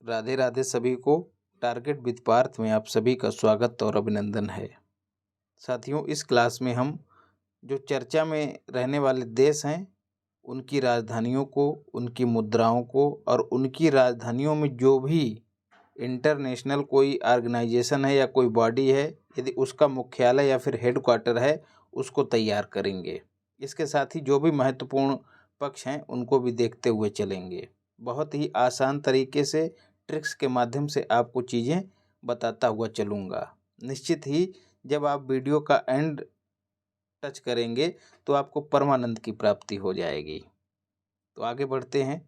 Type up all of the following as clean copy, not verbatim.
राधे राधे सभी को। Target with Partha में आप सभी का स्वागत और अभिनंदन है। साथियों, इस क्लास में हम जो चर्चा में रहने वाले देश हैं उनकी राजधानियों को, उनकी मुद्राओं को और उनकी राजधानियों में जो भी इंटरनेशनल कोई ऑर्गेनाइजेशन है या कोई बॉडी है, यदि उसका मुख्यालय या फिर हेडक्वार्टर है, उसको तैयार करेंगे। इसके साथ ही जो भी महत्वपूर्ण पक्ष हैं उनको भी देखते हुए चलेंगे। बहुत ही आसान तरीके से ट्रिक्स के माध्यम से आपको चीज़ें बताता हुआ चलूँगा। निश्चित ही जब आप वीडियो का एंड टच करेंगे तो आपको परमानंद की प्राप्ति हो जाएगी। तो आगे बढ़ते हैं।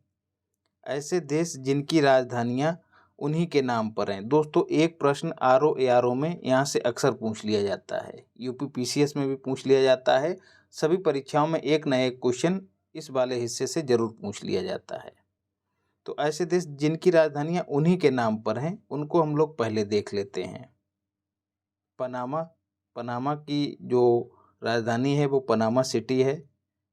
ऐसे देश जिनकी राजधानियाँ उन्हीं के नाम पर हैं। दोस्तों, एक प्रश्न आरओ में यहाँ से अक्सर पूछ लिया जाता है, यूपी पीसीएस में भी पूछ लिया जाता है। सभी परीक्षाओं में एक न एक क्वेश्चन इस वाले हिस्से से जरूर पूछ लिया जाता है। तो ऐसे देश जिनकी राजधानियाँ उन्हीं के नाम पर हैं, उनको हम लोग पहले देख लेते हैं। पनामा की जो राजधानी है वो पनामा सिटी है।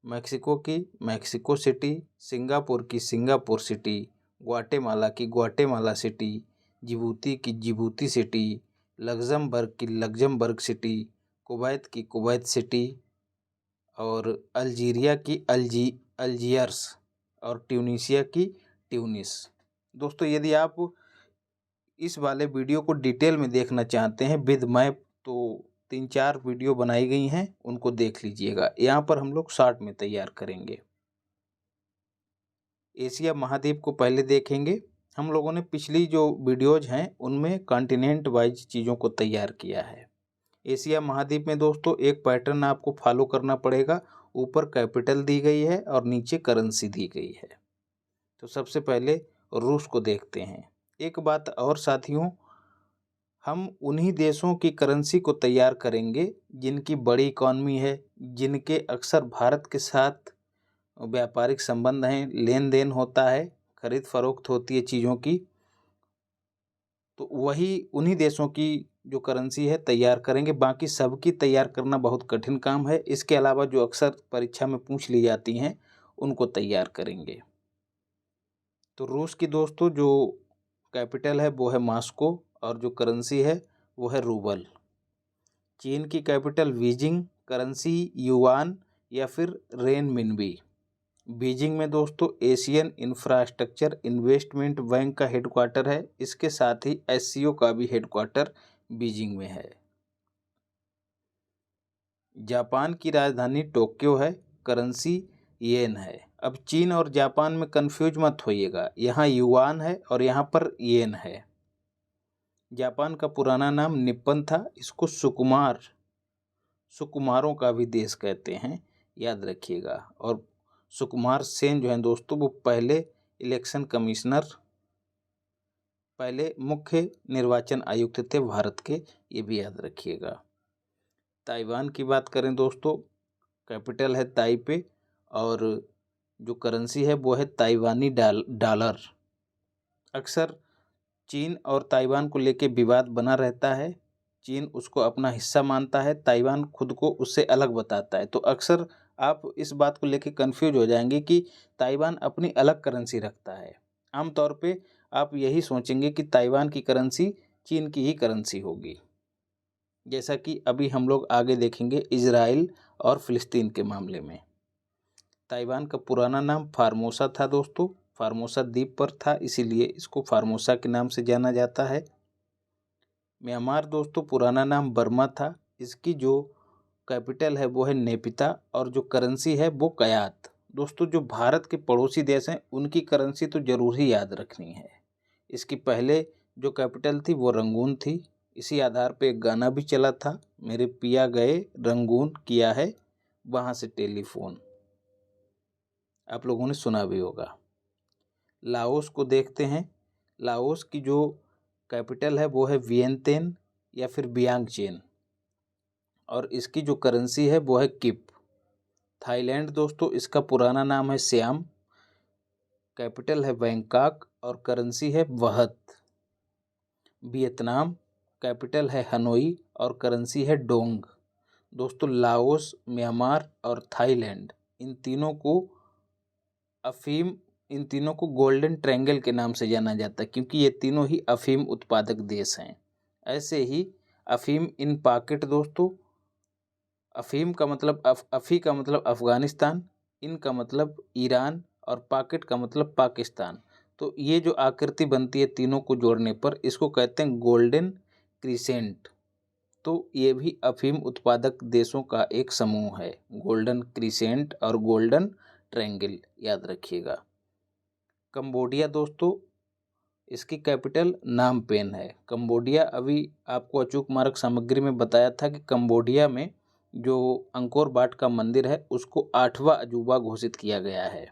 मैक्सिको की मैक्सिको सिटी, सिंगापुर की सिंगापुर सिटी, ग्वाटेमाला की ग्वाटेमाला सिटी, जिबूती की जिबूती सिटी, लग्जमबर्ग की लग्जमबर्ग सिटी, कुवैत की कुवैत सिटी और अल्जीरिया की अल्जियर्स और ट्यूनीशिया की ट्यूनिस। दोस्तों, यदि आप इस वाले वीडियो को डिटेल में देखना चाहते हैं विद मैप, तो 3-4 वीडियो बनाई गई हैं, उनको देख लीजिएगा। यहाँ पर हम लोग शॉर्ट में तैयार करेंगे। एशिया महाद्वीप को पहले देखेंगे। हम लोगों ने पिछली जो वीडियोज हैं उनमें कॉन्टिनेंट वाइज चीज़ों को तैयार किया है। एशिया महाद्वीप में दोस्तों एक पैटर्न आपको फॉलो करना पड़ेगा। ऊपर कैपिटल दी गई है और नीचे करेंसी दी गई है। तो सबसे पहले रूस को देखते हैं। एक बात और साथियों, हम उन्हीं देशों की करेंसी को तैयार करेंगे जिनकी बड़ी इकॉनमी है, जिनके अक्सर भारत के साथ व्यापारिक संबंध हैं, लेन देन होता है, खरीद फरोख्त होती है चीज़ों की। तो वही उन्हीं देशों की जो करेंसी है तैयार करेंगे। बाकी सबकी तैयार करना बहुत कठिन काम है। इसके अलावा जो अक्सर परीक्षा में पूछ ली जाती हैं उनको तैयार करेंगे। तो रूस की दोस्तों जो कैपिटल है वो है मॉस्को और जो करेंसी है वो है रूबल। चीन की कैपिटल बीजिंग, करेंसी युआन या फिर रेनमिनबी। बीजिंग में दोस्तों एशियन इंफ्रास्ट्रक्चर इन्वेस्टमेंट बैंक का हेडक्वार्टर है। इसके साथ ही एससीओ का भी हेडक्वार्टर बीजिंग में है। जापान की राजधानी टोक्यो है, करेंसी येन है। अब चीन और जापान में कंफ्यूज मत होइएगा, यहाँ युआन है और यहाँ पर येन है। जापान का पुराना नाम निप्पन था, इसको सुकुमारों का भी देश कहते हैं, याद रखिएगा। और सुकुमार सेन जो हैं दोस्तों वो पहले इलेक्शन कमिश्नर, पहले मुख्य निर्वाचन आयुक्त थे भारत के, ये भी याद रखिएगा। ताइवान की बात करें दोस्तों, कैपिटल है ताइपे और जो करेंसी है वो है ताइवानी डॉलर। अक्सर चीन और ताइवान को लेके विवाद बना रहता है। चीन उसको अपना हिस्सा मानता है, ताइवान खुद को उससे अलग बताता है। तो अक्सर आप इस बात को लेके कंफ्यूज हो जाएंगे कि ताइवान अपनी अलग करेंसी रखता है। आमतौर पे आप यही सोचेंगे कि ताइवान की करेंसी चीन की ही करेंसी होगी, जैसा कि अभी हम लोग आगे देखेंगे इजराइल और फिलिस्तीन के मामले में। ताइवान का पुराना नाम फार्मोसा था दोस्तों, फार्मोसा द्वीप पर था, इसीलिए इसको फार्मोसा के नाम से जाना जाता है। म्यांमार दोस्तों पुराना नाम बर्मा था, इसकी जो कैपिटल है वो है नेपिता और जो करेंसी है वो कयात। दोस्तों, जो भारत के पड़ोसी देश हैं उनकी करेंसी तो ज़रूर ही याद रखनी है। इसकी पहले जो कैपिटल थी वो रंगून थी। इसी आधार पे एक गाना भी चला था, मेरे पिया गए रंगून किया है वहाँ से टेलीफोन, आप लोगों ने सुना भी होगा। लाओस को देखते हैं। लाओस की जो कैपिटल है वो है वियंतियन या फिर बियांगचेन और इसकी जो करेंसी है वो है किप। थाईलैंड दोस्तों इसका पुराना नाम है सियाम, कैपिटल है बैंकॉक और करेंसी है वहत। वियतनाम कैपिटल है हनोई और करेंसी है डोंग। दोस्तों, लाओस, म्यांमार और थाईलैंड, इन तीनों को अफीम इन तीनों को गोल्डन ट्रायंगल के नाम से जाना जाता है क्योंकि ये तीनों ही अफीम उत्पादक देश हैं। ऐसे ही अफीम इन पॉकेट दोस्तों, अफीम का मतलब अफी का मतलब अफगानिस्तान, इन का मतलब ईरान और पॉकेट का मतलब पाकिस्तान। तो ये जो आकृति बनती है तीनों को जोड़ने पर, इसको कहते हैं गोल्डन क्रिसेंट। तो ये भी अफीम उत्पादक देशों का एक समूह है, गोल्डन क्रिसेंट और गोल्डन ट्रायंगल, याद रखिएगा। कंबोडिया दोस्तों, इसकी कैपिटल नाम पेन है। कंबोडिया, अभी आपको अचूक मार्ग सामग्री में बताया था कि कंबोडिया में जो अंकोर वाट का मंदिर है उसको 8वां अजूबा घोषित किया गया है।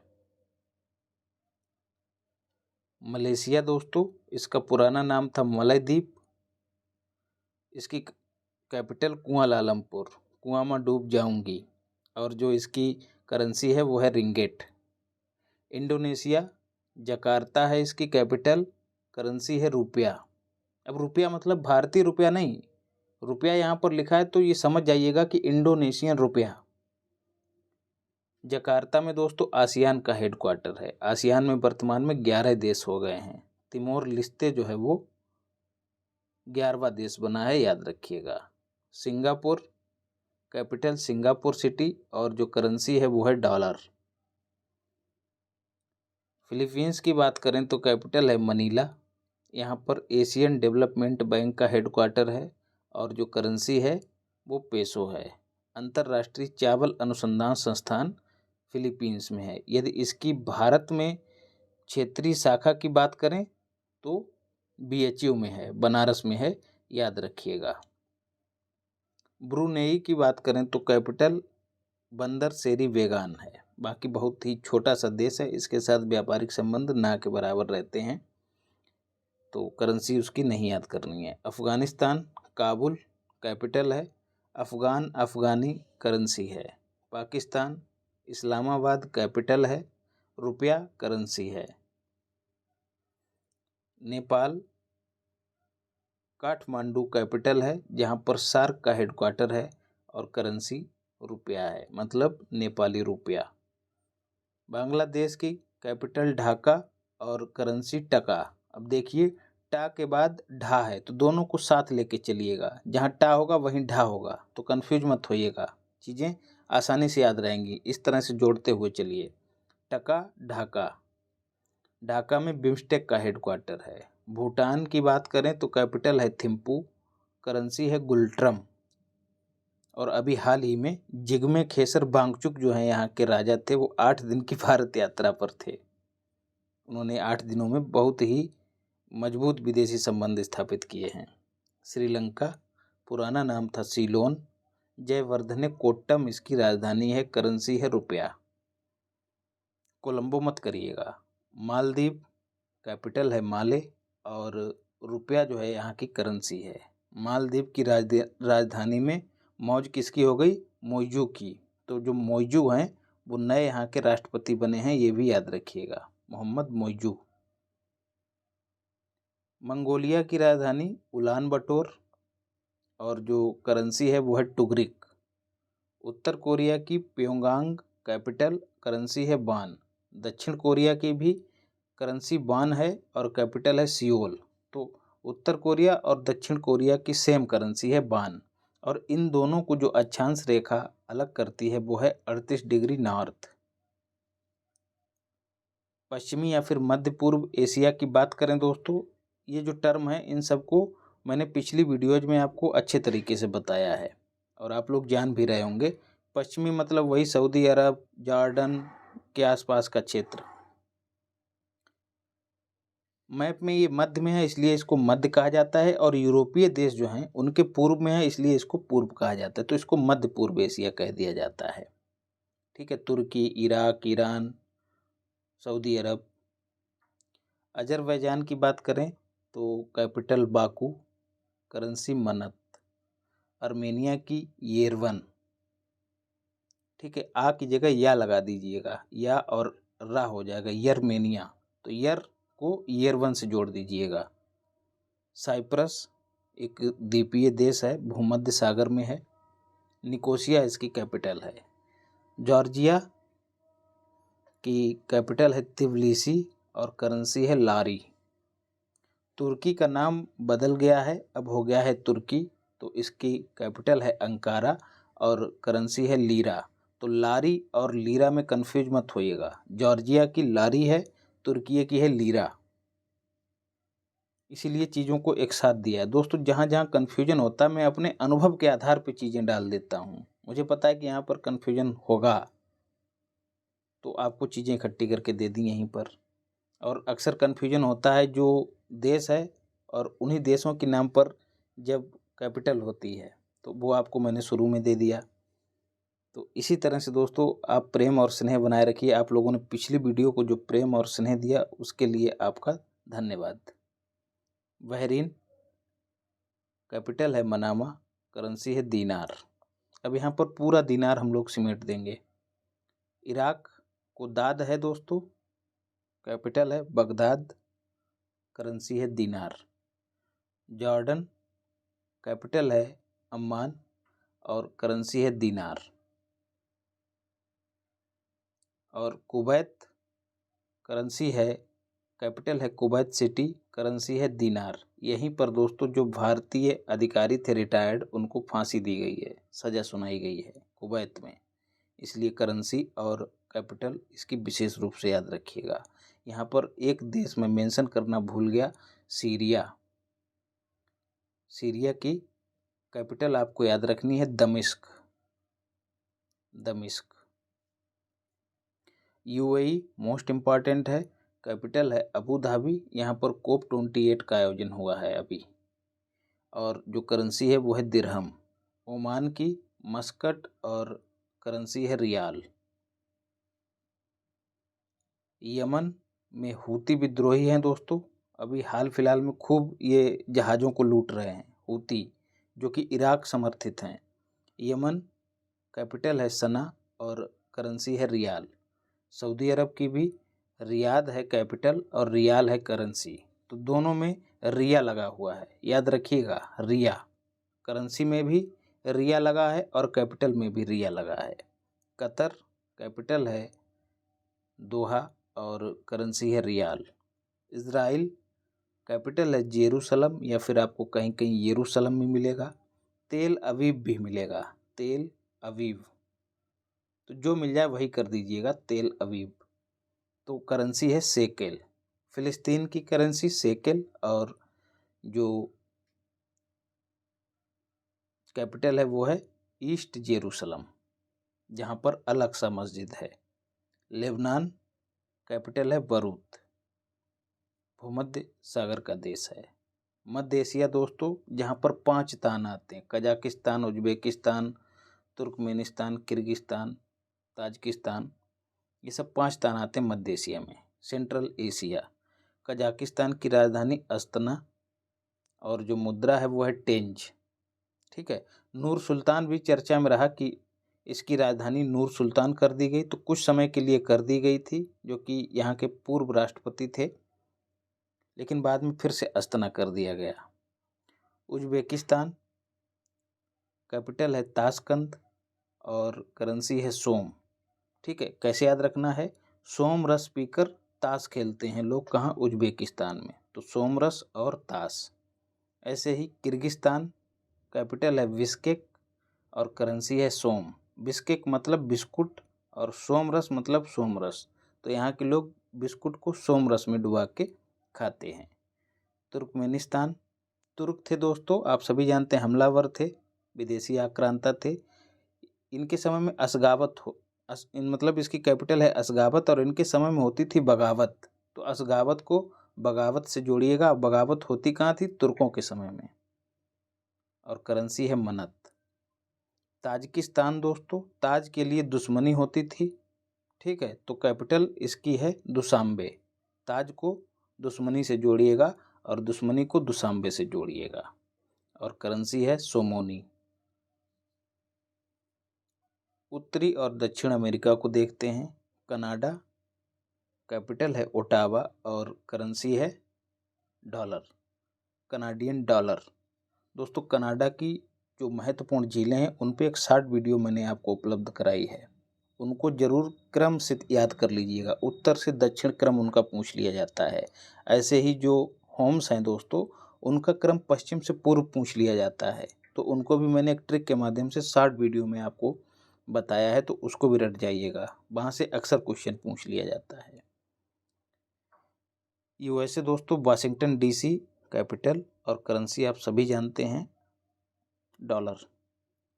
मलेशिया दोस्तों, इसका पुराना नाम था मलयद्वीप। इसकी कैपिटल कुआलालंपुर, कुआं में डूब जाऊंगी, और जो इसकी करेंसी है वो है रिंगेट। इंडोनेशिया, जकार्ता है इसकी कैपिटल, करेंसी है रुपया। अब रुपया मतलब भारतीय रुपया नहीं, रुपया यहाँ पर लिखा है तो ये समझ जाइएगा कि इंडोनेशियन रुपया। जकार्ता में दोस्तों आसियान का हेडक्वार्टर है। आसियान में वर्तमान में 11 देश हो गए हैं। तिमोर लिस्ते जो है वो 11वां देश बना है, याद रखिएगा। सिंगापुर, कैपिटल सिंगापुर सिटी, और जो करेंसी है वो है डॉलर। फिलीपींस की बात करें तो कैपिटल है मनीला। यहाँ पर एशियन डेवलपमेंट बैंक का हेडक्वार्टर है, और जो करेंसी है वो पेसो है। अंतर्राष्ट्रीय चावल अनुसंधान संस्थान फिलीपींस में है। यदि इसकी भारत में क्षेत्रीय शाखा की बात करें तो BHU में है, बनारस में है, याद रखिएगा। ब्रुनेई की बात करें तो कैपिटल बंदर सेरी बेगान है। बाकी बहुत ही छोटा सा देश है, इसके साथ व्यापारिक संबंध ना के बराबर रहते हैं, तो करेंसी उसकी नहीं याद करनी है। अफगानिस्तान, काबुल कैपिटल है, अफगान अफगानी करेंसी है। पाकिस्तान, इस्लामाबाद कैपिटल है, रुपया करेंसी है। नेपाल, काठमांडू कैपिटल है, जहाँ पर सार्क का हेडक्वार्टर है, और करेंसी रुपया है, मतलब नेपाली रुपया। बांग्लादेश की कैपिटल ढाका और करेंसी टका। अब देखिए, टा के बाद ढा है तो दोनों को साथ लेके चलिएगा, जहाँ टा होगा वहीं ढा होगा, तो कंफ्यूज मत होइएगा, चीज़ें आसानी से याद रहेंगी। इस तरह से जोड़ते हुए चलिए, टका ढाका। ढाका में बिम्स्टेक का हेडक्वार्टर है। भूटान की बात करें तो कैपिटल है थिम्पू, करेंसी है गुल्ट्रम। और अभी हाल ही में जिग्मे खेसर वांगचुक जो है यहाँ के राजा थे, वो 8 दिन की भारत यात्रा पर थे। उन्होंने 8 दिनों में बहुत ही मजबूत विदेशी संबंध स्थापित किए हैं। श्रीलंका, पुराना नाम था सीलोन। जयवर्धने कोट्टम इसकी राजधानी है, करेंसी है रुपया। कोलंबो मत करिएगा। मालदीव, कैपिटल है माले, और रुपया जो है यहाँ की करेंसी है। मालदीव की राजधानी में मौज किसकी हो गई? मोइजू की। तो जो मोइजू हैं वो नए यहाँ के राष्ट्रपति बने हैं, ये भी याद रखिएगा, मोहम्मद मोइजू। मंगोलिया की राजधानी उलान बटोर, और जो करेंसी है वो है टुगरिक। उत्तर कोरिया की प्योंगयांग, कैपिटल करेंसी है वान। दक्षिण कोरिया की भी करेंसी वान है और कैपिटल है सियोल। तो उत्तर कोरिया और दक्षिण कोरिया की सेम करेंसी है वान, और इन दोनों को जो अक्षांश रेखा अलग करती है वो है 38 डिग्री नॉर्थ। पश्चिमी या फिर मध्य पूर्व एशिया की बात करें दोस्तों, ये जो टर्म है इन सबको मैंने पिछली वीडियोज में आपको अच्छे तरीके से बताया है और आप लोग जान भी रहे होंगे। पश्चिमी मतलब वही सऊदी अरब, जॉर्डन के आसपास का क्षेत्र। मैप में ये मध्य में है इसलिए इसको मध्य कहा जाता है, और यूरोपीय देश जो हैं उनके पूर्व में है इसलिए इसको पूर्व कहा जाता है, तो इसको मध्य पूर्व एशिया कह दिया जाता है। ठीक है, तुर्की, इराक, ईरान, सऊदी अरब। अजरबैजान की बात करें तो कैपिटल बाकू, करेंसी मनत। आर्मेनिया की येरवन। ठीक है, आ की जगह या लगा दीजिएगा, या और रा हो जाएगा यरमेनिया, तो यर को येरवन से जोड़ दीजिएगा। साइप्रस एक द्वीपीय देश है, भूमध्य सागर में है। निकोसिया इसकी कैपिटल है। जॉर्जिया कि कैपिटल है तिबिलिसी और करेंसी है लारी। तुर्की का नाम बदल गया है, अब हो गया है तुर्की, तो इसकी कैपिटल है अंकारा और करेंसी है लीरा। तो लारी और लीरा में कंफ्यूज मत होइएगा, जॉर्जिया की लारी है, तुर्की की है लीरा, इसीलिए चीज़ों को एक साथ दिया है। दोस्तों जहाँ जहाँ कन्फ्यूजन होता है मैं अपने अनुभव के आधार पर चीज़ें डाल देता हूँ, मुझे पता है कि यहाँ पर कन्फ्यूजन होगा, तो आपको चीज़ें इकट्ठी करके दे दी यहीं पर। और अक्सर कन्फ्यूजन होता है जो देश है और उन्हीं देशों के नाम पर जब कैपिटल होती है, तो वो आपको मैंने शुरू में दे दिया। तो इसी तरह से दोस्तों आप प्रेम और स्नेह बनाए रखिए। आप लोगों ने पिछली वीडियो को जो प्रेम और स्नेह दिया उसके लिए आपका धन्यवाद। बहरीन कैपिटल है मनामा, करेंसी है दीनार। अब यहाँ पर पूरा दीनार हम लोग समेट देंगे। इराक को दाद है दोस्तों, कैपिटल है बगदाद, करेंसी है दीनार। जॉर्डन कैपिटल है अम्मान और करेंसी है दीनार। और कुवैत करेंसी है, कैपिटल है कुवैत सिटी, करेंसी है दीनार। यहीं पर दोस्तों जो भारतीय अधिकारी थे रिटायर्ड, उनको फांसी दी गई है, सज़ा सुनाई गई है कुवैत में, इसलिए करेंसी और कैपिटल इसकी विशेष रूप से याद रखिएगा। यहाँ पर एक देश में मेंशन करना भूल गया, सीरिया। सीरिया की कैपिटल आपको याद रखनी है दमिश्क, दमिश्क। यूएई मोस्ट इम्पॉर्टेंट है, कैपिटल है अबू धाबी। यहाँ पर कोप 28 का आयोजन हुआ है अभी, और जो करेंसी है वो है दिरहम। ओमान की मस्कट और करेंसी है रियाल। यमन में हूती विद्रोही हैं दोस्तों, अभी हाल फिलहाल में खूब ये जहाज़ों को लूट रहे हैं हूती, जो कि इराक समर्थित हैं। यमन कैपिटल है सना और करेंसी है रियाल। सऊदी अरब की भी रियाद है कैपिटल और रियाल है करेंसी, तो दोनों में रिया लगा हुआ है, याद रखिएगा रिया। करेंसी में भी रिया लगा है और कैपिटल में भी रिया लगा है। कतर कैपिटल है दोहा और करेंसी है रियाल। इज़राइल कैपिटल है जेरूसलम, या फिर आपको कहीं कहीं यरूशलम में मिलेगा। तेल अवीव भी मिलेगा, तेल अवीव, तो जो मिल जाए वही कर दीजिएगा, तेल अवीव। तो करेंसी है शेकेल, फिलिस्तीन की करेंसी शेकेल, और जो कैपिटल है वो है ईस्ट जेरूसलम, जहाँ पर अल अक्सा मस्जिद है। लेबनान कैपिटल है बरूत, भूमध्य सागर का देश है। मध्य एशिया दोस्तों जहाँ पर 5 तान आते हैं, Kazakhstan, Uzbekistan, Turkmenistan, Kyrgyzstan, Tajikistan, ये सब 5 तान आते हैं मध्य एशिया में। सेंट्रल एशिया, कजाकिस्तान की राजधानी अस्तना और जो मुद्रा है वो है टेंज, ठीक है। नूर सुल्तान भी चर्चा में रहा कि इसकी राजधानी नूर सुल्तान कर दी गई, तो कुछ समय के लिए कर दी गई थी, जो कि यहाँ के पूर्व राष्ट्रपति थे, लेकिन बाद में फिर से अस्तना कर दिया गया। उज्बेकिस्तान कैपिटल है ताशकंद और करेंसी है सोम, ठीक है। कैसे याद रखना है, सोम रस पीकर ताश खेलते हैं लोग, कहाँ, उज्बेकिस्तान में, तो सोम रस और ताश। ऐसे ही किर्गिस्तान कैपिटल है बिश्केक और करेंसी है सोम। बिश्केक मतलब बिस्कुट और सोम रस मतलब सोम रस, तो यहाँ के लोग बिस्कुट को सोम रस में डुबा के खाते हैं। तुर्कमेनिस्तान, तुर्क थे दोस्तों, आप सभी जानते हैं, हमलावर थे, विदेशी आक्रांता थे। इनके समय में असगावत मतलब इसकी कैपिटल है असगावत, और इनके समय में होती थी बगावत, तो असगावत को बगावत से जोड़िएगा। बगावत होती कहाँ थी, तुर्कों के समय में। और करेंसी है मनत। ताजिकिस्तान दोस्तों, ताज के लिए दुश्मनी होती थी, ठीक है, तो कैपिटल इसकी है दुशांबे। ताज को दुश्मनी से जोड़िएगा और दुश्मनी को दुशांबे से जोड़िएगा। और करेंसी है सोमोनी। उत्तरी और दक्षिण अमेरिका को देखते हैं। कनाडा कैपिटल है ओटावा और करेंसी है डॉलर, कनाडियन डॉलर। दोस्तों कनाडा की जो महत्वपूर्ण झीलें हैं उन पे एक शॉर्ट वीडियो मैंने आपको उपलब्ध कराई है, उनको जरूर क्रम से याद कर लीजिएगा। उत्तर से दक्षिण क्रम उनका पूछ लिया जाता है। ऐसे ही जो होम्स हैं दोस्तों, उनका क्रम पश्चिम से पूर्व पूछ लिया जाता है। तो उनको भी मैंने एक ट्रिक के माध्यम से शॉर्ट वीडियो में आपको बताया है, तो उसको भी रट जाइएगा, वहाँ से अक्सर क्वेश्चन पूछ लिया जाता है। यूएसए दोस्तों, वाशिंगटन डीसी कैपिटल और करेंसी आप सभी जानते हैं डॉलर।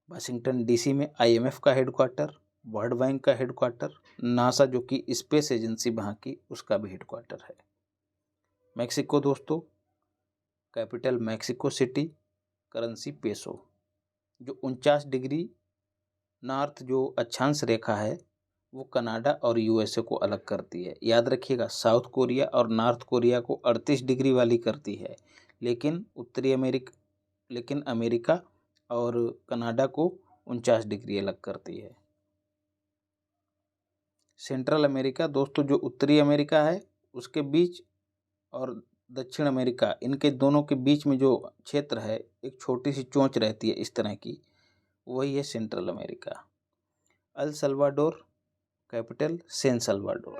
वाशिंगटन डीसी में आईएमएफ का हेडक्वार्टर, वर्ल्ड बैंक का हेडक्वार्टर, नासा जो कि स्पेस एजेंसी वहाँ की, उसका भी हेडक्वार्टर है। मैक्सिको दोस्तों, capital Mexico city, currency peso. जो 49 डिग्री नॉर्थ जो अक्षांश रेखा है वो कनाडा और यूएसए को अलग करती है। याद रखिएगा, साउथ कोरिया और नॉर्थ कोरिया को 38 डिग्री वाली करती है, लेकिन अमेरिका और कनाडा को 49 डिग्री अलग करती है। सेंट्रल अमेरिका दोस्तों, जो उत्तरी अमेरिका है उसके बीच और दक्षिण अमेरिका, इनके दोनों के बीच में जो क्षेत्र है, एक छोटी सी चोंच रहती है इस तरह की, वही है central America. El Salvador, capital San Salvador.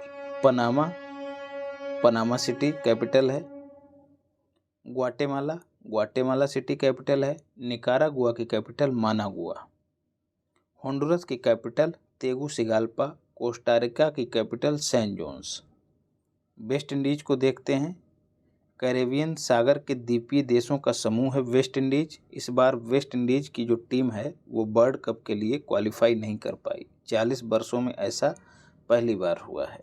Panama city capital है। ग्वाटेमाला सिटी कैपिटल है। निकारागुआ की कैपिटल मानागुआ। होंडुरस की कैपिटल तेगुसिगाल्पा। कोस्टारिका की capital San Jones. West Indies को देखते हैं। कैरेबियन सागर के द्वीपीय देशों का समूह है वेस्ट इंडीज। इस बार वेस्ट इंडीज की जो टीम है वो वर्ल्ड कप के लिए क्वालिफाई नहीं कर पाई। 40 वर्षों में ऐसा पहली बार हुआ है।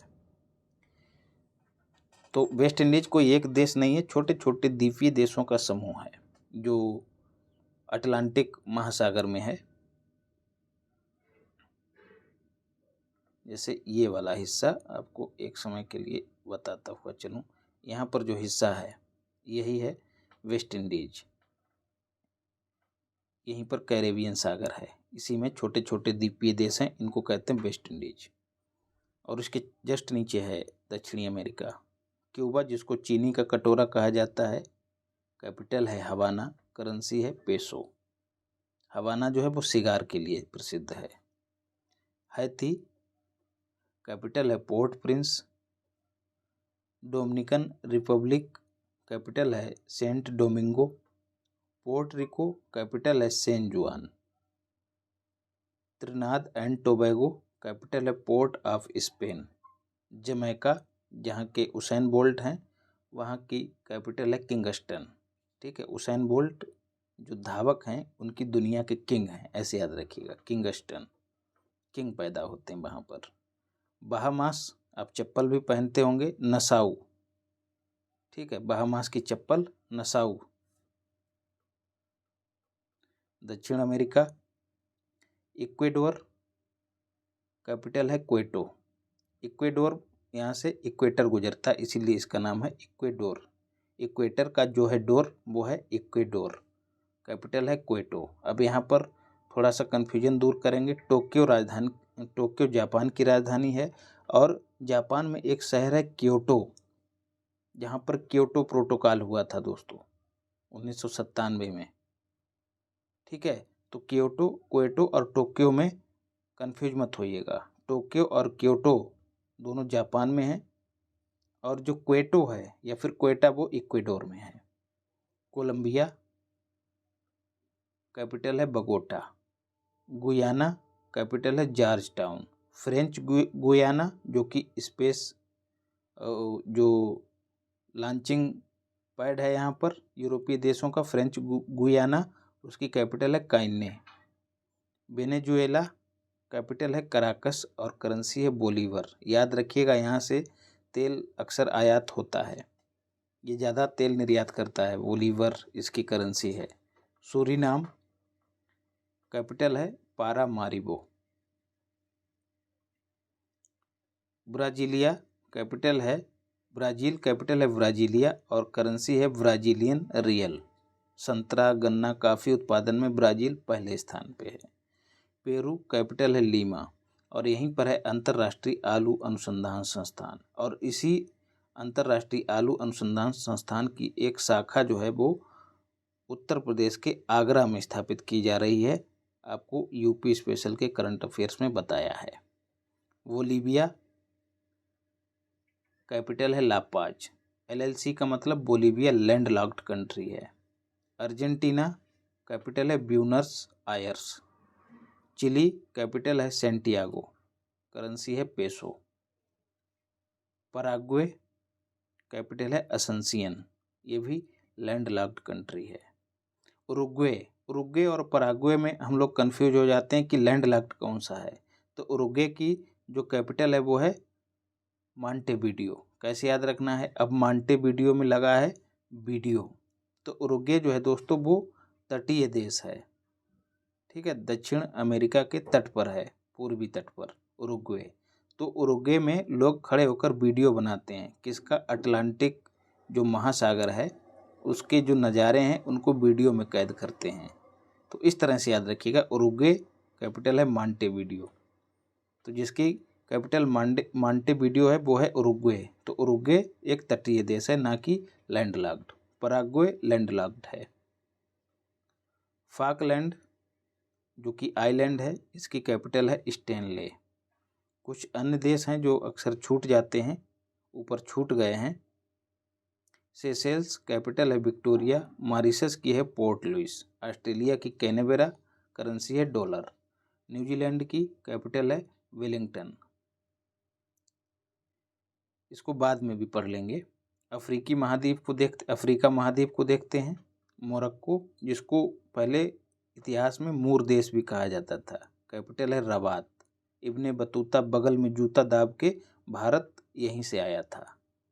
तो वेस्ट इंडीज कोई एक देश नहीं है, छोटे छोटे द्वीपीय देशों का समूह है जो अटलांटिक महासागर में है। जैसे ये वाला हिस्सा आपको एक समय के लिए बताता हुआ चलूं, यहाँ पर जो हिस्सा है यही है वेस्ट इंडीज। यहीं पर कैरेबियन सागर है, इसी में छोटे छोटे द्वीपीय देश हैं, इनको कहते हैं वेस्ट इंडीज। और इसके जस्ट नीचे है दक्षिणी अमेरिका। क्यूबा, जिसको चीनी का कटोरा कहा जाता है, कैपिटल है हवाना, करेंसी है पेसो। हवाना जो है वो सिगार के लिए प्रसिद्ध है। हैती, कैपिटल है port Prince. Dominican Republic, capital है सेंट डोमिंगो। पोर्ट रिको, कैपिटल है सैन जुआन। त्रिनाद एंड टोबैगो, कैपिटल है पोर्ट ऑफ स्पेन। जमैका, जहाँ के उसेन बोल्ट हैं, वहाँ की कैपिटल है किंगस्टन। ठीक है, उसेन बोल्ट जो धावक हैं उनकी दुनिया के किंग हैं, ऐसे याद रखिएगा, किंगस्टन, किंग पैदा होते हैं वहाँ पर। बहामास, आप चप्पल भी पहनते होंगे, नसाउ। ठीक है, बहामास की चप्पल नसाउ। दक्षिण अमेरिका, इक्वेडोर, कैपिटल है क्वेटो। इक्वेडोर, यहाँ से इक्वेटर गुजरता है इसीलिए इसका नाम है इक्वेडोर। इक्वेटर का जो है डोर वो है इक्वेडोर, कैपिटल है क्वेटो। अब यहाँ पर थोड़ा सा कन्फ्यूजन दूर करेंगे। टोक्यो जापान की राजधानी है, और जापान में एक शहर है क्योटो, जहाँ पर क्योटो प्रोटोकॉल हुआ था दोस्तों 1997 में। ठीक है, तो क्वेटो और टोक्यो में कंफ्यूज मत होइएगा। टोक्यो और क्योटो दोनों जापान में हैं, और जो क्वेटो है या फिर क्वेटा वो इक्वेडोर में है। कोलंबिया, कैपिटल है बगोटा। गुयाना, कैपिटल है जॉर्ज टाउन। फ्रेंच गुयाना, जो कि स्पेस जो लॉन्चिंग पैड है यहाँ पर यूरोपीय देशों का, फ्रेंच गुयाना, उसकी कैपिटल है काइने। वेनेजुएला, कैपिटल है कराकस और करेंसी है बोलीवर। याद रखिएगा, यहाँ से तेल अक्सर आयात होता है, ये ज़्यादा तेल निर्यात करता है, बोलीवर इसकी करेंसी है। सूरीनाम, कैपिटल है पारामारिबो। ब्राजीलिया, कैपिटल है ब्राज़ील, कैपिटल है ब्राजीलिया और करेंसी है ब्राजीलियन रियल। संतरा, गन्ना, काफ़ी उत्पादन में ब्राज़ील पहले स्थान पे है। पेरू, कैपिटल है लीमा, और यहीं पर है अंतर्राष्ट्रीय आलू अनुसंधान संस्थान। और इसी अंतर्राष्ट्रीय आलू अनुसंधान संस्थान की एक शाखा जो है वो उत्तर प्रदेश के आगरा में स्थापित की जा रही है। आपको यूपी स्पेशल के करंट अफेयर्स में बताया है। बोलीविया कैपिटल है लापाज। LLC का मतलब बोलीविया लैंड लॉक्ड कंट्री है। अर्जेंटीना कैपिटल है ब्यूनस आयर्स। चिली कैपिटल है सेंटियागो, करेंसी है पेसो। पराग्वे कैपिटल है असंसियन, ये भी लैंड लॉक्ड कंट्री है। उरुग्वे और पराग्वे में हम लोग कंफ्यूज हो जाते हैं कि लैंड लॉक्ड कौन सा है। तो उरुग्वे की जो कैपिटल है वो है मॉन्टेविडियो। कैसे याद रखना है, अब मॉन्टेविडियो में लगा है वीडियो, तो उरुग्वे जो है दोस्तों वो तटीय देश है, ठीक है, दक्षिण अमेरिका के तट पर है, पूर्वी तट पर उरुग्वे। तो उरुग्वे में लोग खड़े होकर वीडियो बनाते हैं, किसका, अटलांटिक जो महासागर है उसके जो नज़ारे हैं उनको वीडियो में कैद करते हैं। तो इस तरह से याद रखिएगा, उरुग्वे कैपिटल है मॉन्टेविडियो, तो जिसकी कैपिटल मॉन्टेविडियो है वो है उरुग्वे। तो उरुग्वे एक तटीय देश है, ना कि लैंडलॉक्ड। पराग्वे लैंडलॉक्ड है। फाकलैंड जो कि आइलैंड है, इसकी कैपिटल है स्टेनले। कुछ अन्य देश हैं जो अक्सर छूट जाते हैं, ऊपर छूट गए हैं। सेशेल्स कैपिटल है विक्टोरिया। मॉरिशस की है पोर्ट लुइस। ऑस्ट्रेलिया की कैनबेरा, करेंसी है डॉलर। न्यूजीलैंड की कैपिटल है वेलिंगटन। इसको बाद में भी पढ़ लेंगे। अफ्रीका महाद्वीप को देखते हैं। मोरक्को, जिसको पहले इतिहास में मूर देश भी कहा जाता था, कैपिटल है रबात। इब्ने बतूता बगल में जूता दाब के भारत यहीं से आया था,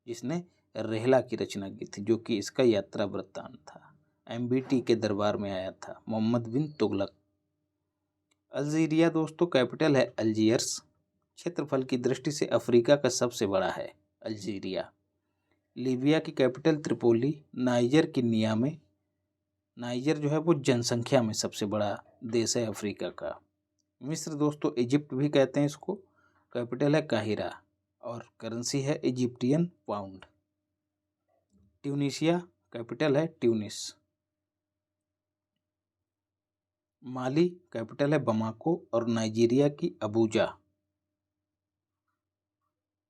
जिसने रेहला की रचना की थी, जो कि इसका यात्रा वृत्तांत था। MBT के दरबार में आया था, मोहम्मद बिन तुगलक। अल्जीरिया दोस्तों कैपिटल है अल्जीयर्स। क्षेत्रफल की दृष्टि से अफ्रीका का सबसे बड़ा है अल्जीरिया। लीबिया की कैपिटल त्रिपोली। नाइजर की नियामे। नाइजर जो है वो जनसंख्या में सबसे बड़ा देश है अफ्रीका का। मिस्र दोस्तों इजिप्ट भी कहते हैं इसको, कैपिटल है काहिरा और करेंसी है इजिप्टियन पाउंड। ट्यूनीशिया कैपिटल है ट्यूनिस। माली कैपिटल है बमाको और नाइजीरिया की अबूजा।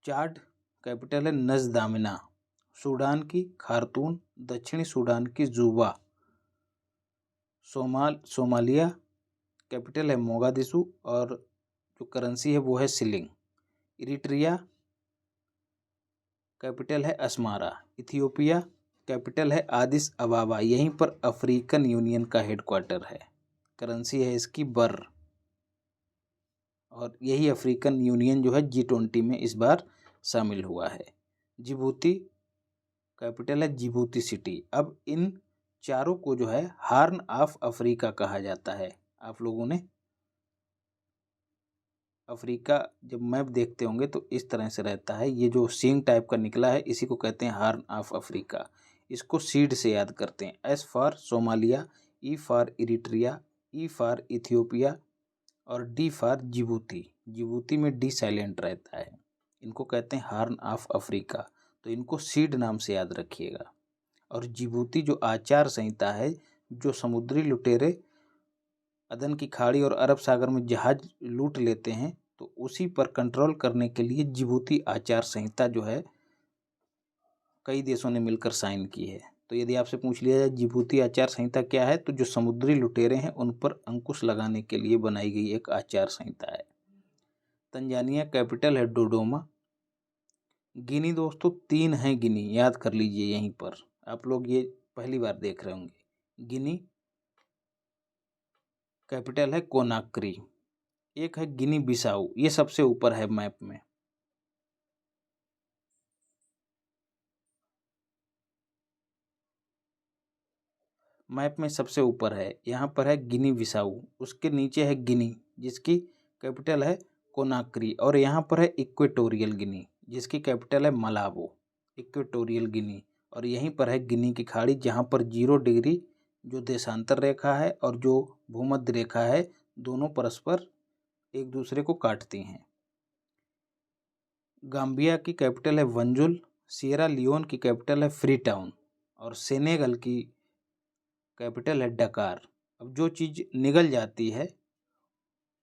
चाड कैपिटल है नजदामिना। सूडान की खार्तूम, दक्षिणी सूडान की जुबा। सोमालिया कैपिटल है मोगादिशु और जो करेंसी है वो है शिलिंग। इरिट्रिया कैपिटल है अस्मारा। इथियोपिया कैपिटल है आदिस अबाबा, यहीं पर अफ्रीकन यूनियन का हेडक्वार्टर है, करेंसी है इसकी बर। और यही अफ्रीकन यूनियन जो है G20 में इस बार शामिल हुआ है। जिबूती कैपिटल है जिबूती सिटी। अब इन चारों को जो है हार्न ऑफ अफ्रीका कहा जाता है। आप लोगों ने अफ्रीका जब मैप देखते होंगे तो इस तरह से रहता है, ये जो सींग टाइप का निकला है इसी को कहते हैं हार्न ऑफ अफ्रीका। इसको सीड से याद करते हैं। S for Somalia, E for Eritrea, E for Ethiopia और D फॉर जिबूती। जिबूती में D साइलेंट रहता है। इनको कहते हैं हार्न ऑफ अफ्रीका, तो इनको सीड नाम से याद रखिएगा। और जिबूती जो आचार संहिता है, जो समुद्री लुटेरे अदन की खाड़ी और अरब सागर में जहाज लूट लेते हैं, तो उसी पर कंट्रोल करने के लिए जिबूती आचार संहिता जो है कई देशों ने मिलकर साइन की है। तो यदि आपसे पूछ लिया जाए जिबूती आचार संहिता क्या है, तो जो समुद्री लुटेरे हैं उन पर अंकुश लगाने के लिए बनाई गई एक आचार संहिता है। तंजानिया कैपिटल है डोडोमा। गिनी दोस्तों 3 है गिनी, याद कर लीजिए, यहीं पर आप लोग ये पहली बार देख रहे होंगे। गिनी कैपिटल है कोनाक्री। एक है गिनी बिसाऊ, ये सबसे ऊपर है मैप में। मैप में सबसे ऊपर है, यहाँ पर है गिनी बिसाऊ, उसके नीचे है गिनी जिसकी कैपिटल है कोनाक्री, और यहाँ पर है इक्वेटोरियल गिनी जिसकी कैपिटल है मलाबो। इक्वेटोरियल गिनी, और यहीं पर है गिनी की खाड़ी जहाँ पर 0 डिग्री जो देशांतर रेखा है और जो भूमध्य रेखा है, दोनों परस्पर एक दूसरे को काटती हैं। गाम्बिया की कैपिटल है वंजुल। सिएरा लियोन की कैपिटल है फ्री टाउन और सेनेगल की कैपिटल है डकार। अब जो चीज़ निगल जाती है,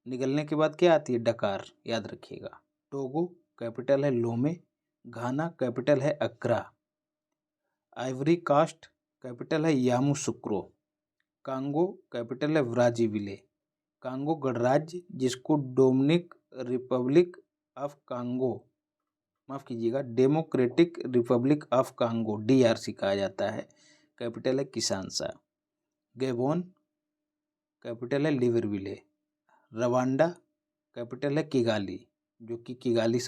निगलने के बाद क्या आती है, डकार, याद रखिएगा। टोगो कैपिटल है लोमे, घाना कैपिटल है अक्रा, आइवरी कास्ट कैपिटल है यामूसुक्रो, कांगो कैपिटल है ब्राज़ीविले, कांगो गणराज्य जिसको डोमिनिक रिपब्लिक ऑफ कांगो, माफ़ कीजिएगा, democratic Republic of Congo DRC कहा जाता है, कैपिटल है किसानसा, गैबोन कैपिटल है लिब्रेविले, रवांडा कैपिटल है किगाली, जो कि किगाली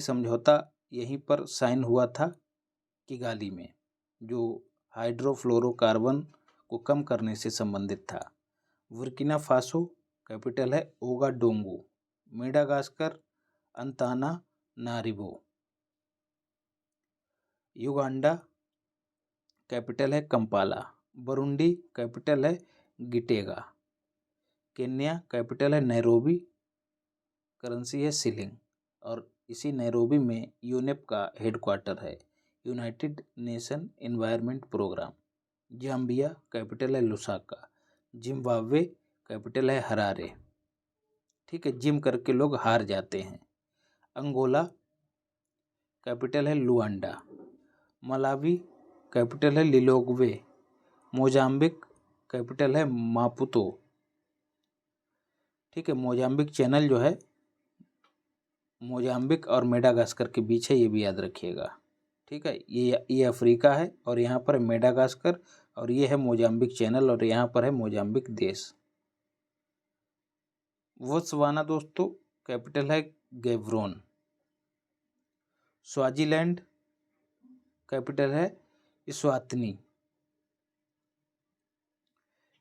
समझौता यहीं पर साइन हुआ था किगाली में, जो हाइड्रोफ्लोरोकार्बन को कम करने से संबंधित था। बुर्किना फासो कैपिटल है Ouagadougou, Madagascar Antananarivo, Uganda capital है कंपाला, बुरुंडी कैपिटल है गिटेगा, केन्या कैपिटल है नैरोबी, करेंसी है शिलिंग, और इसी नैरोबी में यूनेप का हेडक्वार्टर है, United Nation Environment Programme. Zambia capital है लुसाका, जिम्बाब्वे कैपिटल है हरारे, ठीक है, जिम करके लोग हार जाते हैं। अंगोला कैपिटल है लुआंडा, मलावी कैपिटल है लिलोग्वे, मोजाम्बिक कैपिटल है मापुतो, ठीक है, मोजाम्बिक चैनल जो है मोजाम्बिक और मेडागास्कर के बीच है, ये भी याद रखिएगा, ठीक है। ये अफ्रीका है और यहाँ पर मेडागास्कर, और ये है मोजाम्बिक चैनल, और यहाँ पर है मोजाम्बिक देश। बोत्सवाना दोस्तों कैपिटल है गैब्रोन, स्वाजीलैंड कैपिटल है इस्वातिनी,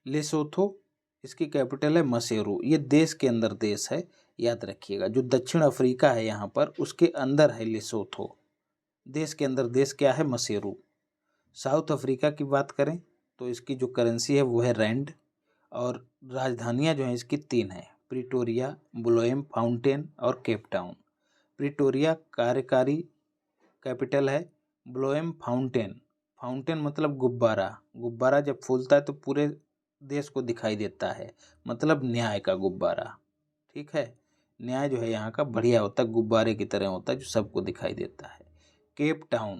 लेसोथो इसकी कैपिटल है मसेरू, ये देश के अंदर देश है, याद रखिएगा। जो दक्षिण अफ्रीका है यहाँ पर, उसके अंदर है लेसोथो, देश के अंदर देश क्या है, मसेरू। साउथ अफ्रीका की बात करें तो इसकी जो करेंसी है वो है रैंड, और राजधानियाँ जो हैं इसकी 3 हैं, प्रिटोरिया, ब्लोएम फाउंटेन और केप टाउन। प्रिटोरिया कार्यकारी कैपिटल है ब्लोएम फाउंटेन, फाउंटेन मतलब गुब्बारा, गुब्बारा जब फूलता है तो पूरे देश को दिखाई देता है, मतलब न्याय का गुब्बारा, ठीक है। न्याय जो है यहाँ का बढ़िया होता है, गुब्बारे की तरह होता है जो सबको दिखाई देता है। केप टाउन,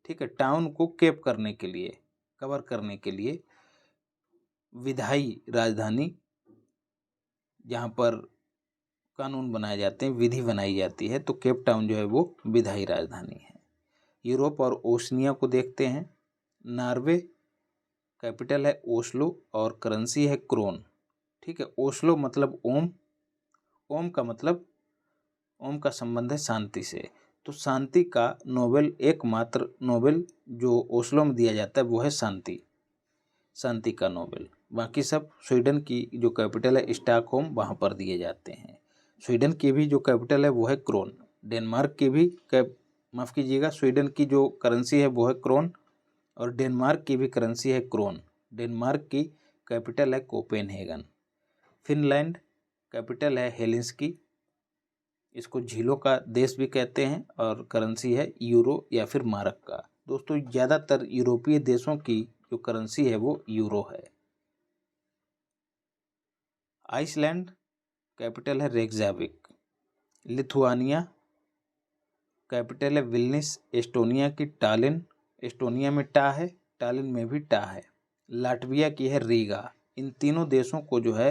ठीक है, टाउन को केप करने के लिए, कवर करने के लिए, विधायी राजधानी, जहाँ पर कानून बनाए जाते हैं, विधि बनाई जाती है, तो केप टाउन जो है वो विधायी राजधानी है। यूरोप और ओशनिया को देखते हैं। नॉर्वे कैपिटल है ओस्लो और करेंसी है क्रोन, ठीक है। ओस्लो मतलब ओम, ओम का संबंध है शांति से, तो शांति का नोबेल, एकमात्र नोबेल जो ओस्लो में दिया जाता है वो है शांति का नोबेल। बाकी सब स्वीडन की जो कैपिटल है स्टॉकहोम, वहाँ पर दिए जाते हैं। स्वीडन की भी जो कैपिटल है वो है क्रोन। डेनमार्क की भी माफ़ कीजिएगा, स्वीडन की जो करेंसी है वो है क्रोन, और डेनमार्क की भी करेंसी है क्रोन। डेनमार्क की कैपिटल है कोपेनहेगन। फिनलैंड कैपिटल है हेलिंस्की, इसको झीलों का देश भी कहते हैं, और करेंसी है यूरो या फिर मार्क का। दोस्तों ज़्यादातर यूरोपीय देशों की जो करेंसी है वो यूरो है। आइसलैंड कैपिटल है रेक्जाविक। लिथुआनिया कैपिटल है विल्निस। एस्टोनिया की टालिन, एस्टोनिया में टा है, टालिन में भी टा है। लाटविया की है रीगा। इन तीनों देशों को जो है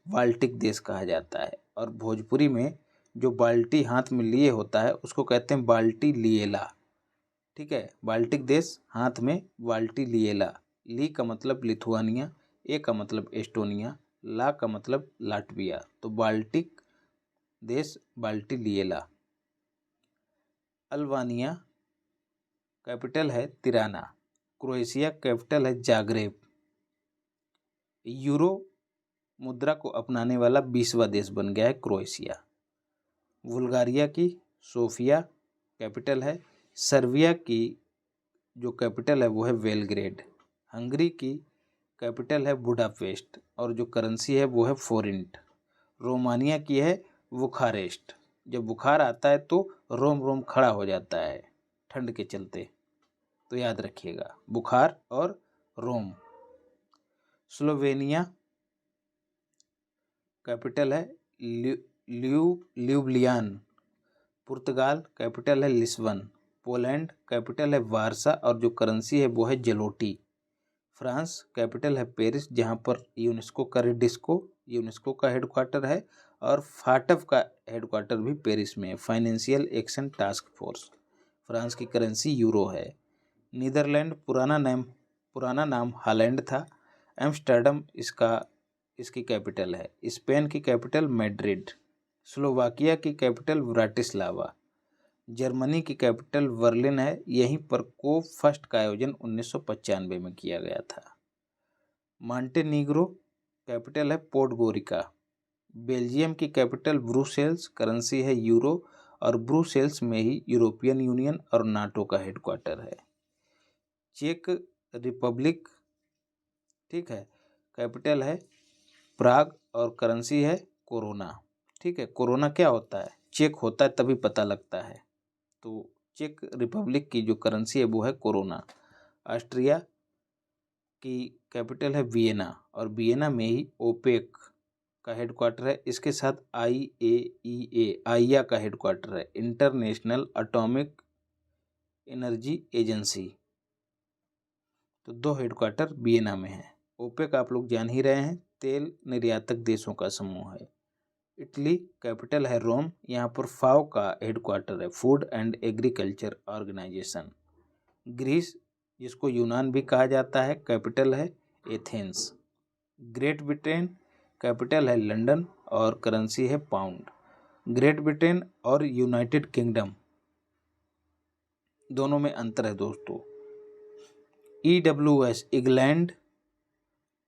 बाल्टिक देश कहा जाता है, और भोजपुरी में जो बाल्टी हाथ में लिए होता है उसको कहते हैं बाल्टी लिएला, ठीक है। बाल्टिक देश हाथ में बाल्टी लिएला। ली का मतलब लिथुआनिया, ए का मतलब एस्टोनिया, ला का मतलब लाटविया, तो बाल्टिक देश बाल्टी लिएला। अल्बानिया कैपिटल है तिराना। क्रोएशिया कैपिटल है जाग्रेब। यूरो मुद्रा को अपनाने वाला 20वां देश बन गया है क्रोएशिया। बुल्गारिया की सोफिया कैपिटल है। सर्बिया की जो कैपिटल है वो है बेलग्रेड। हंगरी की कैपिटल है बुडापेस्ट, और जो करेंसी है वो है फोरिंट। रोमानिया की है बुखारेस्ट। जब बुखार आता है तो रोम रोम खड़ा हो जाता है ठंड के चलते, तो याद रखिएगा बुखार और रोम। स्लोवेनिया कैपिटल है ल्यूब्लियान। पुर्तगाल कैपिटल है लिस्बन। पोलैंड कैपिटल है वारसा और जो करेंसी है वो है जलोटी। फ्रांस कैपिटल है पेरिस, जहाँ पर यूनेस्को का हेडक्वार्टर है और फाटफ का हेडक्वार्टर भी पेरिस में है, financial action task force. France की करेंसी यूरो है। नीदरलैंड पुराना नाम हॉलैंड था। एम्स्टर्डम इसकी कैपिटल है। स्पेन की कैपिटल मैड्रिड। स्लोवाकिया की कैपिटल ब्राटिस्लावा। जर्मनी की कैपिटल बर्लिन है। यहीं पर कोप फर्स्ट का आयोजन 1995 में किया गया था। मॉन्टेनीग्रो कैपिटल है पोडगोरिका। बेल्जियम की कैपिटल ब्रुसेल्स, करेंसी है यूरो और ब्रुसेल्स में ही यूरोपियन यूनियन और नाटो का हेडक्वार्टर है। चेक रिपब्लिक, ठीक है, कैपिटल है प्राग और करेंसी है कोरोना। ठीक है, कोरोना क्या होता है, चेक होता है तभी पता लगता है। तो चेक रिपब्लिक की जो करेंसी है वो है कोरोना। ऑस्ट्रिया की कैपिटल है वियना और वियना में ही ओपेक का हेडक्वार्टर है। इसके साथ आईया का हेडक्वार्टर है, इंटरनेशनल एटॉमिक एनर्जी एजेंसी। तो 2 हेडक्वार्टर वियना में है। ओपेक आप लोग जान ही रहे हैं, तेल निर्यातक देशों का समूह है। इटली कैपिटल है रोम, यहाँ पर फाओ का हेडक्वार्टर है, food and agriculture organisation. Greece, जिसको यूनान भी कहा जाता है, कैपिटल है एथेंस। ग्रेट ब्रिटेन कैपिटल है लंदन और करेंसी है पाउंड। ग्रेट ब्रिटेन और यूनाइटेड किंगडम दोनों में अंतर है दोस्तों। EWS इंग्लैंड,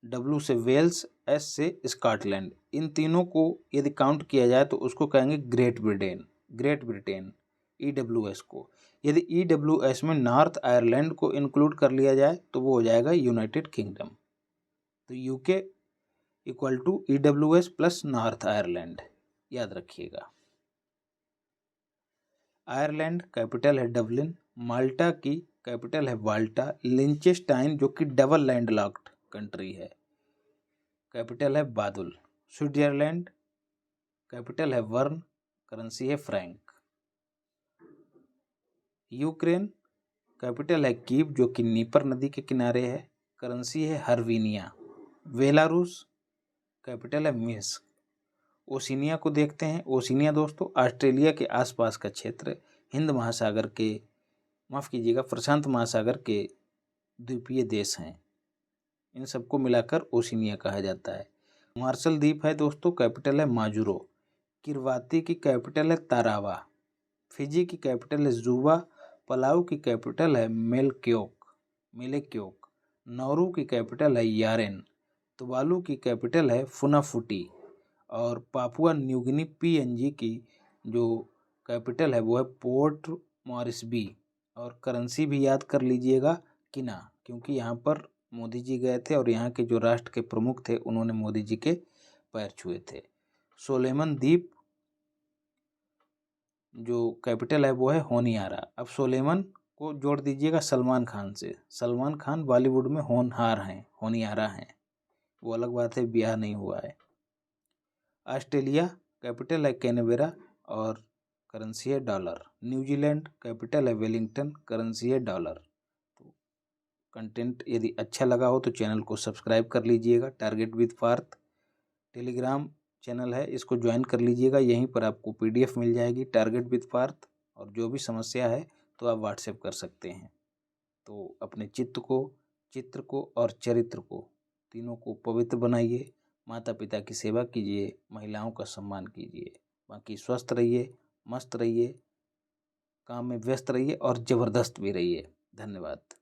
W से वेल्स, S से स्कॉटलैंड, इन तीनों को यदि काउंट किया जाए तो उसको कहेंगे ग्रेट ब्रिटेन EWS को। यदि EWS में नॉर्थ आयरलैंड को इंक्लूड कर लिया जाए तो वो हो जाएगा यूनाइटेड किंगडम। तो UK equal to EWS plus North Ireland, याद रखिएगा। आयरलैंड कैपिटल है डबलिन। माल्टा की कैपिटल है वाल्टा। लिंचेस्टाइन जो कि डबल लैंडलॉक्ड कंट्री है, कैपिटल है बादुल। स्विट्जरलैंड कैपिटल है वर्न, करेंसी है फ्रैंक। यूक्रेन कैपिटल है कीव जो कि नीपर नदी के किनारे है, करेंसी है हर्विनिया। बेलारूस कैपिटल है मिन्स्क। ओशिनिया को देखते हैं। ओशिनिया दोस्तों ऑस्ट्रेलिया के आसपास का क्षेत्र, प्रशांत महासागर के द्वीपीय देश हैं। इन सबको मिलाकर ओशिनिया कहा जाता है। मार्शल द्वीप है दोस्तों, कैपिटल है माजुरो। किरवाती की कैपिटल है तारावा। फिजी की कैपिटल है जुबा। पलाऊ की कैपिटल है मेलेक्योक। नौरू की कैपिटल है यारेन। तुवालू की कैपिटल है फुनाफुटी और पापुआ न्यू गिनी PNG की जो कैपिटल है वो है पोर्ट मॉरिसबी और करेंसी भी याद कर लीजिएगा किना, क्योंकि यहाँ पर मोदी जी गए थे और यहाँ के जो राष्ट्र के प्रमुख थे उन्होंने मोदी जी के पैर छुए थे। सोलेमन द्वीप जो कैपिटल है वो है होनियारा। अब सोलेमन को जोड़ दीजिएगा सलमान खान से। सलमान खान बॉलीवुड में होनियारा हैं, वो अलग बात है, ब्याह नहीं हुआ है। ऑस्ट्रेलिया कैपिटल है कैनबेरा और करेंसी है डॉलर। न्यूजीलैंड कैपिटल है वेलिंगटन, करेंसी है डॉलर। तो कंटेंट यदि अच्छा लगा हो तो चैनल को सब्सक्राइब कर लीजिएगा। Target with Parth Telegram channel है, इसको ज्वाइन कर लीजिएगा। यहीं पर आपको PDF मिल जाएगी टारगेट विद पार्थ, और जो भी समस्या है तो आप व्हाट्सएप कर सकते हैं। तो अपने चित्र को और चरित्र को, तीनों को पवित्र बनाइए। माता पिता की सेवा कीजिए, महिलाओं का सम्मान कीजिए। बाकी स्वस्थ रहिए, मस्त रहिए, काम में व्यस्त रहिए और ज़बरदस्त भी रहिए। धन्यवाद।